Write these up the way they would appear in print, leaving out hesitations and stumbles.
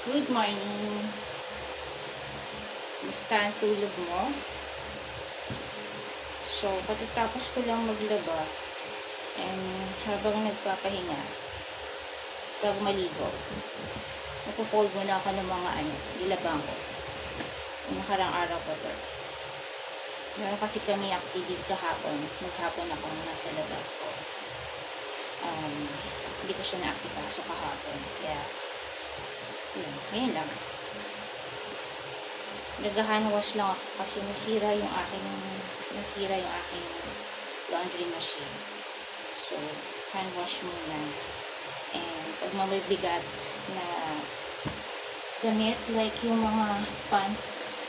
Good morning. Basta ang tulog mo? So, pagkatapos ko lang maglaba and habang nagpapahinga, bago maligo, napo-fold muna ako ng mga nilabang ko. Yung nakarang araw ko to. Meron kasi kami activity kahapon. Maghapon ako nasa labas. So, hindi ko siya naasikaso kahapon. Kaya, yun, ngayon lang. Nag-hand wash lang ako kasi nasira yung aking laundry machine. So, hand wash muna. And pag mabibigat na damit, like yung mga pants,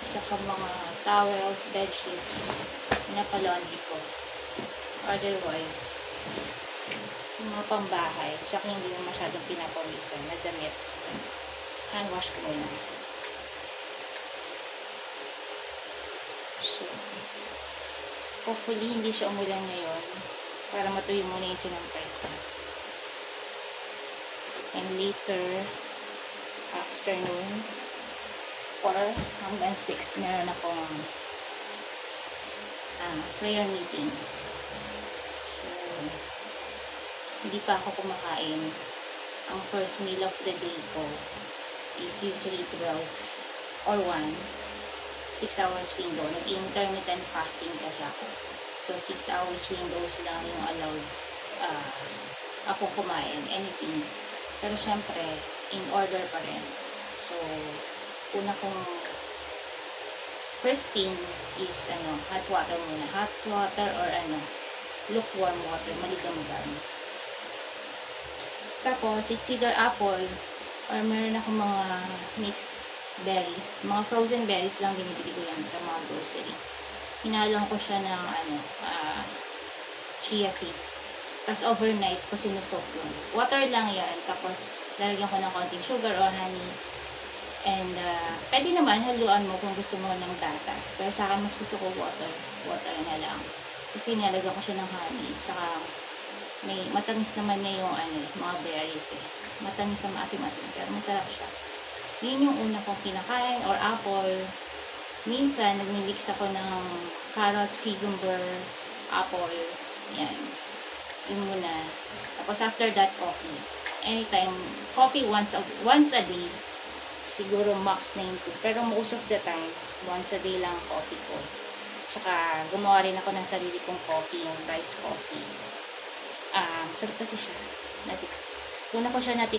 saka mga towels, bedsheets, pinapalaundry ko. Otherwise, yung mga pambahay, saka hindi na masyadong pinapawisan na damit, hand wash ko muna. So, hopefully, hindi siya umulan ngayon para matuyo muna yung sinampay ko. And later, afternoon, or hanggang 6, meron akong prayer meeting. So, hindi pa ako kumakain. Ang first meal of the day ko is usually 12 or 1. 6 hours window. Nag-intermittent fasting kasi ako. So, 6 hours windows lang yung allowed akong kumain. Anything. Pero syempre, in order pa rin. So, una kong first thing is hot water muna. Hot water or lukewarm water. Maligam-gam. Tapos, it's either apple or meron akong mga mixed berries. Mga frozen berries lang binibili ko yan sa mga grocery. Hinalong ko siya ng chia seeds. Tapos overnight ko sinusok yun. Water lang yan. Tapos lalagyan ko ng konting sugar or honey. And pwede naman haluan mo kung gusto mo ng gatas. Pero sa akin mas gusto ko water. Water na lang. Kasi nilalagyan ko siya ng honey. Tsaka may matamis naman niya yung mga berries eh. Matamis sa maasim-asim. Pero masarap siya. Yun yung una kong kinakain, or apple. Minsan, nagmi-mix ako ng carrots, cucumber, apple. Yan. Yun muna. Tapos after that, coffee. Anytime, coffee once a day. Siguro max na yun. Pero most of the time, once a day lang coffee ko. Tsaka, gumawa rin ako ng sarili kong coffee, yung rice coffee. Sarap kasi siya. Una ko siya